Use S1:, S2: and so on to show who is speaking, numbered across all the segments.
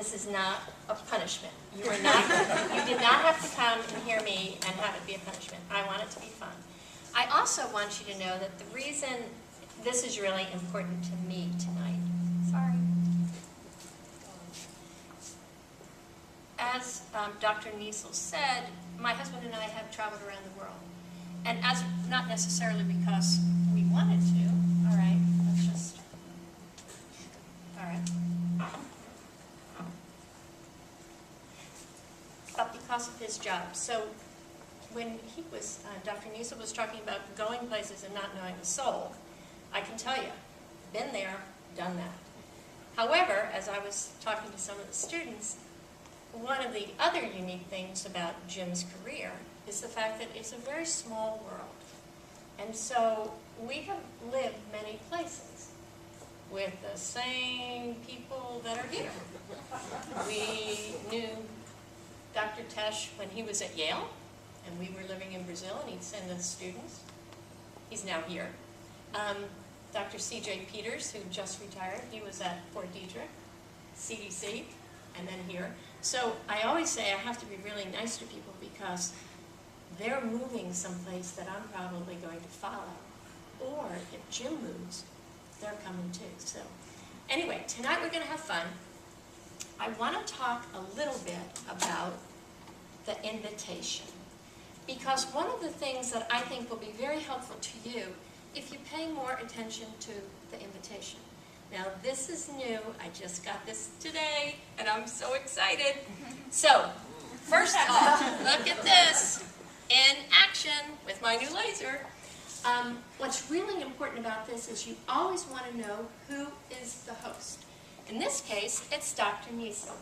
S1: this is not a punishment. You are not, you did not have to come and hear me and have it be a punishment. I want it to be fun. I also want you to know that the reason this is really important to me tonight, sorry. As Dr. Niesel said, my husband and I have traveled around the world. And as not necessarily because we wanted to, all right, let's just, all right. But because of his job. So when he was, Dr. Niesel was talking about going places and not knowing the soul, I can tell you, been there, done that. However, as I was talking to some of the students, one of the other unique things about Jim's career is the fact that it's a very small world. And so we have lived many places with the same people that are here. We knew Dr. Tesh when he was at Yale, and we were living in Brazil, and he'd send us students. He's now here. Dr. C.J. Peters, who just retired, he was at Fort Detrick, CDC, and then here. So I always say I have to be really nice to people because they're moving someplace that I'm probably going to follow. Or if Jim moves, they're coming too. So anyway, tonight we're going to have fun. I want to talk a little bit about the invitation. Because one of the things that I think will be very helpful to you if you pay more attention to the invitation. Now this is new, I just got this today, and I'm so excited. So, first off, look at this in action with my new laser. What's really important about this is you always want to know who is the host. In this case, it's Dr. Niesel.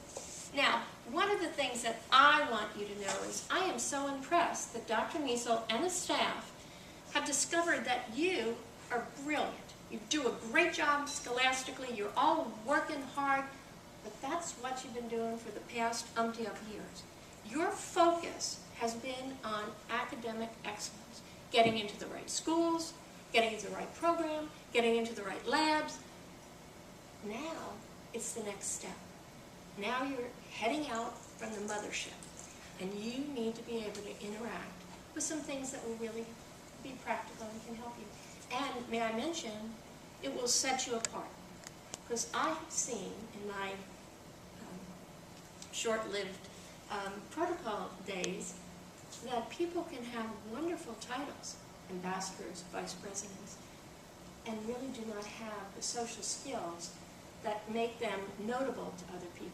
S1: Now, one of the things that I want you to know is I am so impressed that Dr. Niesel and his staff have discovered that you are brilliant. You do a great job scholastically, you're all working hard, but that's what you've been doing for the past umpty of years. Your focus has been on academic excellence, getting into the right schools, getting into the right program, getting into the right labs. Now, it's the next step. Now you're heading out from the mothership, and you need to be able to interact with some things that will really be practical and can help you. And may I mention, it will set you apart. Because I have seen in my short-lived protocol days that people can have wonderful titles, ambassadors, vice presidents, and really do not have the social skills that make them notable to other people.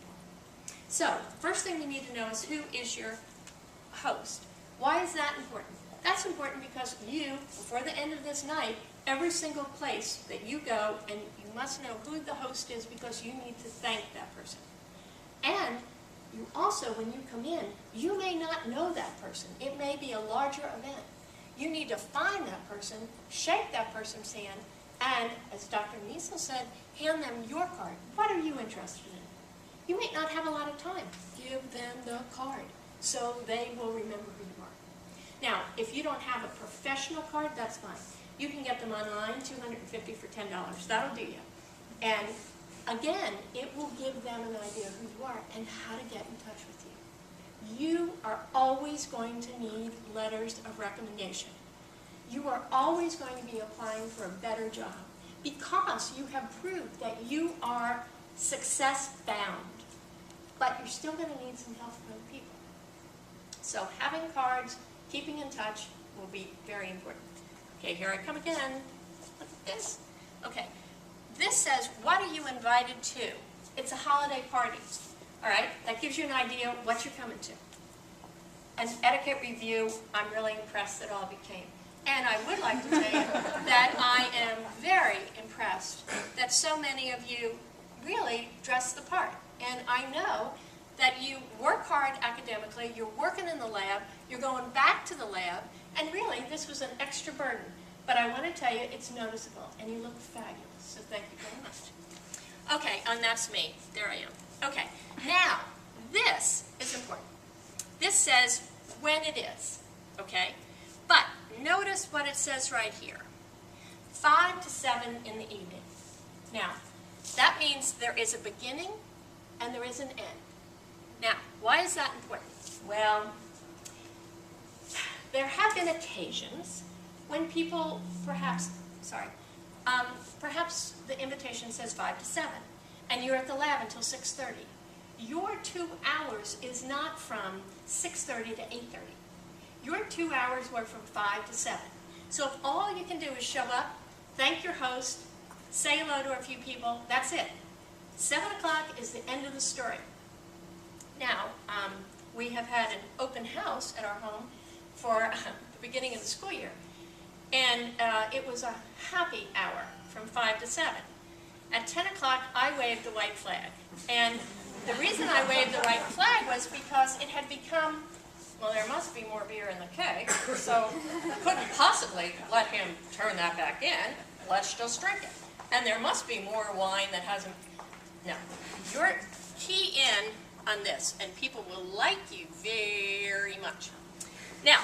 S1: So, first thing we need to know is who is your host. Why is that important? That's important because you, before the end of this night, every single place that you go, and you must know who the host is because you need to thank that person. And you also, when you come in, you may not know that person. It may be a larger event. You need to find that person, shake that person's hand, and, as Dr. Niesel said, hand them your card. What are you interested in? You may not have a lot of time. Give them the card so they will remember who you are. Now, if you don't have a professional card, that's fine. You can get them online, $250 for $10. That'll do you. And again, it will give them an idea of who you are and how to get in touch with you. You are always going to need letters of recommendation. You are always going to be applying for a better job because you have proved that you are success-bound. But you're still going to need some help from other people. So having cards, keeping in touch will be very important. Okay, here I come again. Look at this. Okay, this says, what are you invited to? It's a holiday party. All right, that gives you an idea what you're coming to. An etiquette review, I'm really impressed that all became. And I would like to tell you that I am very impressed that so many of you really dress the part. And I know that you work hard academically, you're working in the lab, you're going back to the lab, and really this was an extra burden. But I want to tell you it's noticeable, and you look fabulous, so thank you very much. Okay, and that's me. There I am. Okay, now this is important. This says when it is, okay? But notice what it says right here. 5 to 7 in the evening. Now, that means there is a beginning and there is an N. Now, why is that important? Well, there have been occasions when people perhaps the invitation says 5 to 7, and you're at the lab until 6:30. Your 2 hours is not from 6:30 to 8:30. Your 2 hours were from 5 to 7. So if all you can do is show up, thank your host, say hello to a few people, that's it. 7 o'clock is the end of the story. Now, we have had an open house at our home for the beginning of the school year. And it was a happy hour from 5 to 7. At 10 o'clock, I waved the white flag. And the reason I waved the white flag was because it had become, well, there must be more beer in the keg, so couldn't possibly let him turn that back in. Let's just drink it. And there must be more wine that hasn't, no. You're key in on this, and people will like you very much. Now,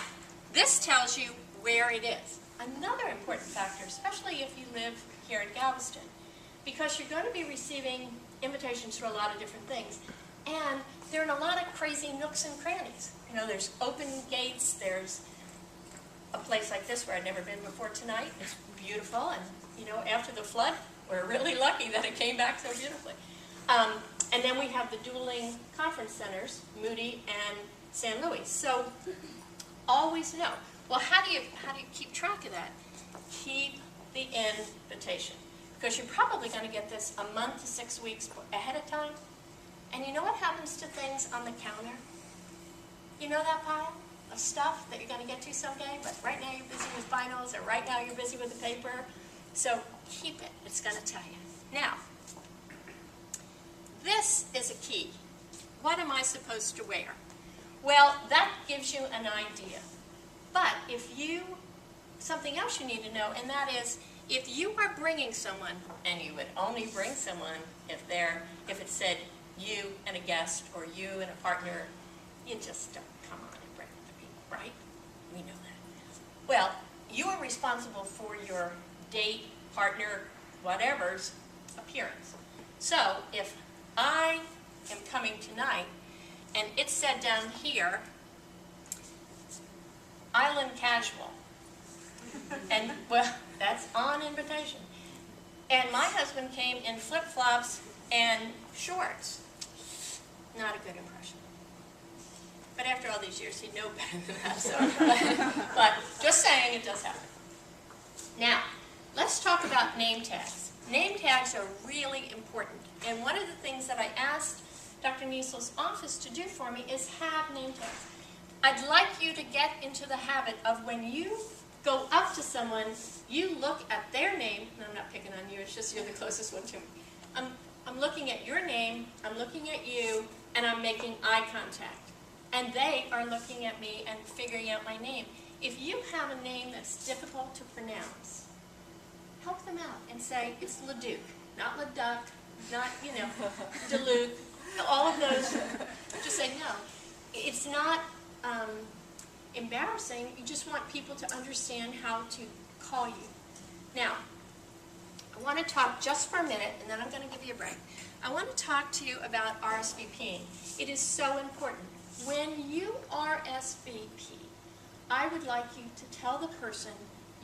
S1: this tells you where it is. Another important factor, especially if you live here in Galveston, because you're going to be receiving invitations for a lot of different things, and there are a lot of crazy nooks and crannies. You know, there's open gates, there's a place like this where I'd never been before tonight. It's beautiful, and you know, after the flood, we're really lucky that it came back so beautifully. And then we have the dueling conference centers, Moody and San Luis. So always know. Well, how do you keep track of that? Keep the invitation, because you're probably going to get this a month to 6 weeks ahead of time. And you know what happens to things on the counter? You know that pile of stuff that you're going to get to someday, but right now you're busy with finals, or right now you're busy with the paper. So keep it. It's going to tell you. Now, this is a key. What am I supposed to wear? Well, that gives you an idea. But something else you need to know, and that is, if you are bringing someone, and you would only bring someone if it said you and a guest, or you and a partner, you just don't come on and bring other people, right? We know that. Well, you are responsible for your date, partner, whatever's appearance. So if I am coming tonight, and it said down here, Island Casual. And, well, that's on invitation. And my husband came in flip-flops and shorts. Not a good impression. But after all these years, he'd know better than that. So, but just saying, it does happen. Now, let's talk about name tags. Name tags are really important. And one of the things that I asked Dr. Niesel's office to do for me is have name tags. I'd like you to get into the habit of when you go up to someone, you look at their name, and I'm not picking on you, it's just you're the closest one to me. I'm looking at your name, I'm looking at you, and I'm making eye contact. And they are looking at me and figuring out my name. If you have a name that's difficult to pronounce, help them out and say, it's LeDuc, not LeDuc, not, DeLuc, all of those. Just say no. It's not embarrassing. You just want people to understand how to call you. Now, I want to talk just for a minute, and then I'm going to give you a break. I want to talk to you about RSVPing. It is so important. When you RSVP, I would like you to tell the person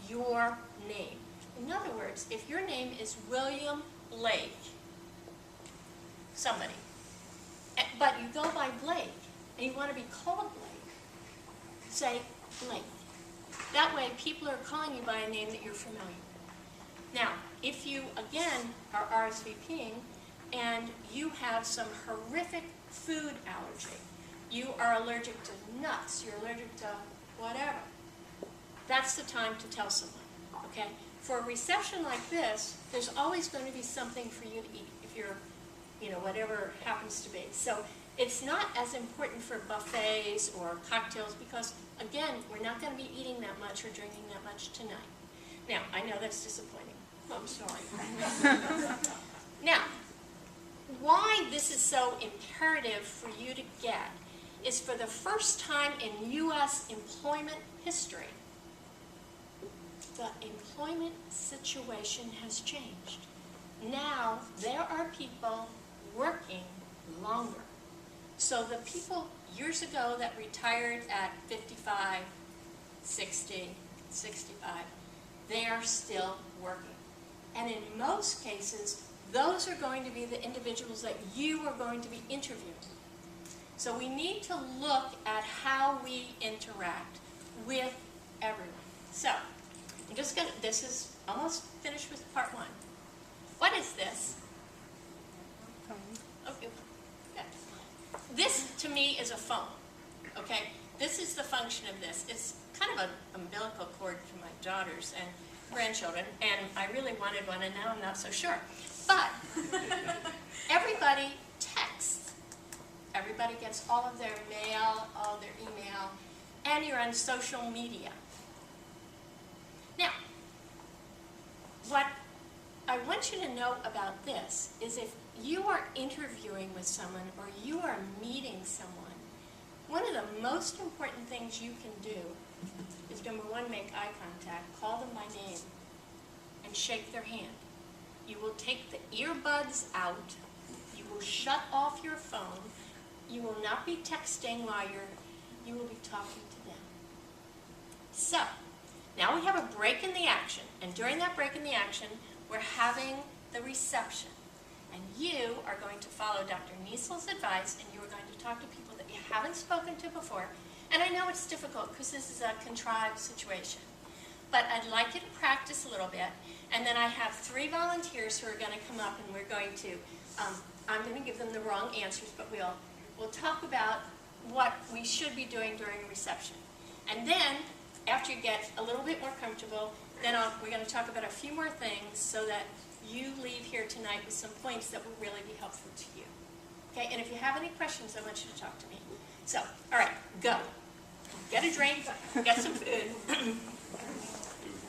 S1: your name. In other words, if your name is William Blake, somebody, but you go by Blake, and you want to be called Blake, say Blake. That way, people are calling you by a name that you're familiar with. Now, if you, again, are RSVPing, and you have some horrific food allergy, you are allergic to nuts, you're allergic to whatever, that's the time to tell someone, okay? For a reception like this, there's always going to be something for you to eat, if you're, whatever it happens to be. So it's not as important for buffets or cocktails because, again, we're not going to be eating that much or drinking that much tonight. Now, I know that's disappointing. I'm sorry. Now, why this is so imperative for you to get is for the first time in U.S. employment history, the employment situation has changed. Now, there are people working longer. So the people years ago that retired at 55, 60, 65, they are still working. And in most cases, those are going to be the individuals that you are going to be interviewing. So we need to look at how we interact with everyone. So, I'm just going to, this is almost finished with part one. What is this? Okay. Good. This, to me, is a phone. Okay? This is the function of this. It's kind of an umbilical cord for my daughters and grandchildren, and I really wanted one, and now I'm not so sure. But everybody texts. Everybody gets all of their mail, all of their email, and you're on social media. Now, what I want you to know about this is if you are interviewing with someone or you are meeting someone, one of the most important things you can do is, number one, make eye contact, call them by name, and shake their hand. You will take the earbuds out. You will shut off your phone. You will not be texting while you will be talking to them. So, now we have a break in the action, and during that break in the action, we're having the reception. And you are going to follow Dr. Niesel's advice, and you are going to talk to people that you haven't spoken to before. And I know it's difficult because this is a contrived situation. But I'd like you to practice a little bit, and then I have 3 volunteers who are going to come up, and we're going to, I'm going to give them the wrong answers, but we'll talk about what we should be doing during reception. And then, after you get a little bit more comfortable, then we're going to talk about a few more things so that you leave here tonight with some points that will really be helpful to you. Okay, and if you have any questions, I want you to talk to me. So, all right, go. Get a drink, get some food.